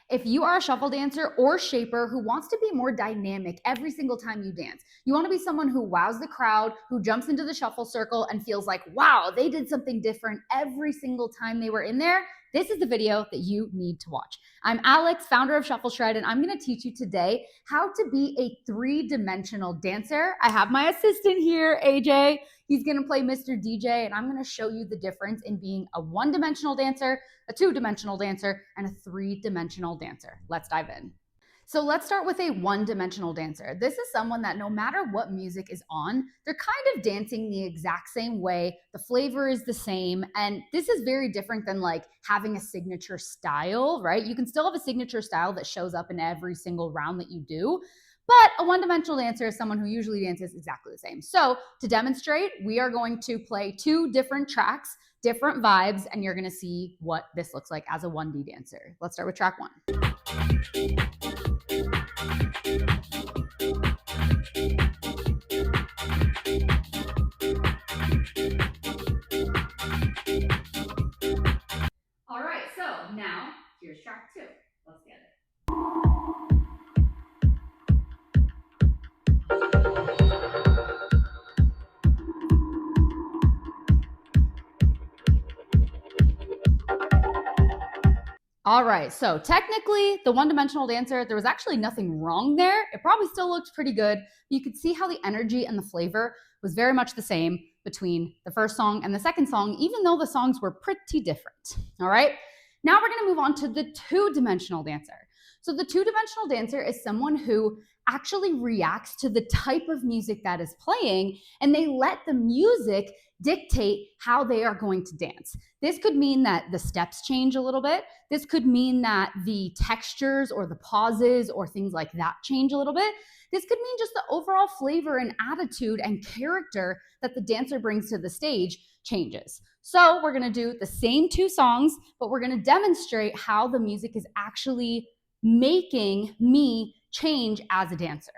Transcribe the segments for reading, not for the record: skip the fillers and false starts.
If you are a shuffle dancer or shaper who wants to be more dynamic every single time you dance, you want to be someone who wows the crowd, who jumps into the shuffle circle and feels like, wow, they did something different every single time they were in there, this is the video that you need to watch. I'm Alex, founder of Shuffle Shred, and I'm going to teach you today how to be a three-dimensional dancer. I have my assistant here, AJ. He's going to play Mr. DJ, and I'm going to show you the difference in being a one-dimensional dancer, a two-dimensional dancer, and a three-dimensional dancer. Let's dive in. So let's start with a one-dimensional dancer. This is someone that no matter what music is on, they're kind of dancing the exact same way. The flavor is the same. And this is very different than like having a signature style, right? You can still have a signature style that shows up in every single round that you do. But a one-dimensional dancer is someone who usually dances exactly the same. So to demonstrate, we are going to play two different tracks, different vibes, and you're going to see what this looks like as a 1D dancer. Let's start with track one. All right, so now here's track two. Let's get it. All right, so technically the one-dimensional dancer, there was actually nothing wrong there. It probably still looked pretty good. You could see how the energy and the flavor was very much the same between the first song and the second song, even though the songs were pretty different. All right, now we're gonna move on to the two-dimensional dancer. So the two-dimensional dancer is someone who actually reacts to the type of music that is playing, and they let the music dictate how they are going to dance. This could mean that the steps change a little bit. This could mean that the textures or the pauses or things like that change a little bit. This could mean just the overall flavor and attitude and character that the dancer brings to the stage changes. So we're gonna do the same two songs, but we're gonna demonstrate how the music is actually making me change as a dancer.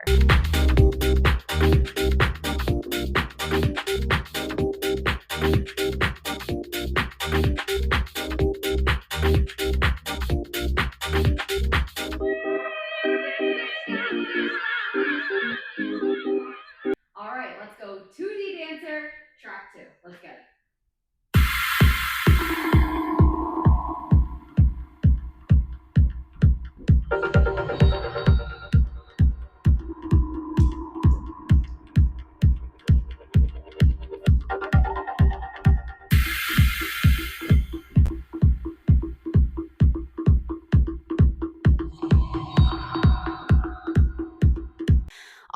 All right, let's go 2D dancer, track two. Let's get it.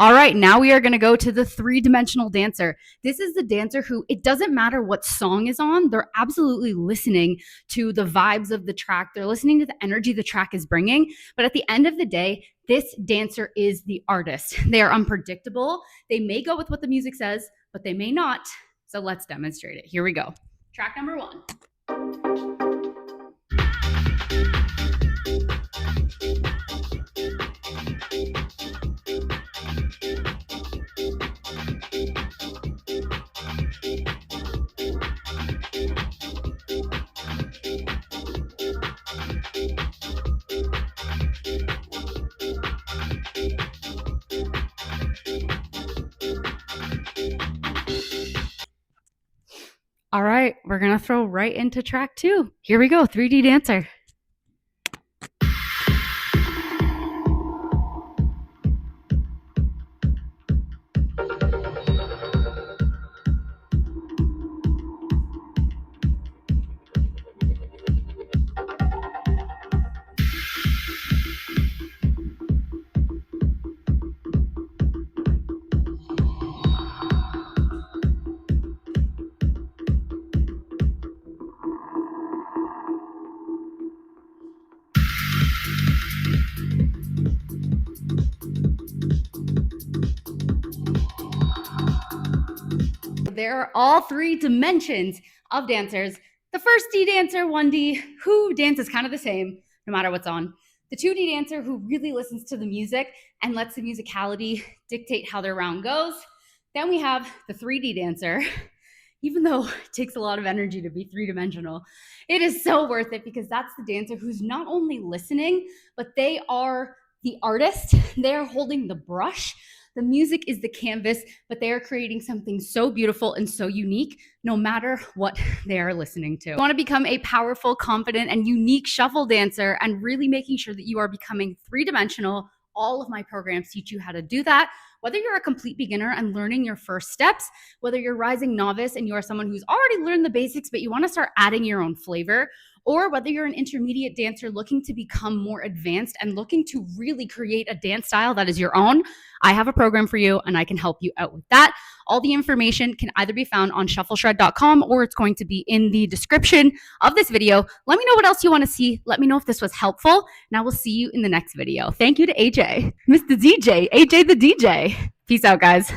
All right, now we are going to go to the three-dimensional dancer. This is the dancer who, it doesn't matter what song is on, they're absolutely listening to the vibes of the track. They're listening to the energy the track is bringing. But at the end of the day, this dancer is the artist. They are unpredictable. They may go with what the music says, but they may not. So let's demonstrate it. Here we go. Track number one. All right, we're gonna throw right into track two. Here we go, 3D dancer. There are all three dimensions of dancers. The first D dancer, 1D, who dances kind of the same no matter what's on. The 2D dancer who really listens to the music and lets the musicality dictate how their round goes. Then we have the 3D dancer. even though it takes a lot of energy to be three-dimensional, it is so worth it because that's the dancer who's not only listening, but they are the artist. They're holding the brush. The music is the canvas, but they are creating something so beautiful and so unique, no matter what they are listening to. You want to become a powerful, confident, and unique shuffle dancer and really making sure that you are becoming three-dimensional. All of my programs teach you how to do that. Whether you're a complete beginner and learning your first steps, whether you're rising novice and you are someone who's already learned the basics, but you want to start adding your own flavor, or whether you're an intermediate dancer looking to become more advanced and looking to really create a dance style that is your own, I have a program for you and I can help you out with that. All the information can either be found on shuffleshred.com or it's going to be in the description of this video. Let me know what else you want to see. Let me know if this was helpful, and I will see you in the next video. Thank you to AJ, Mr. DJ, AJ the DJ. Peace out, guys.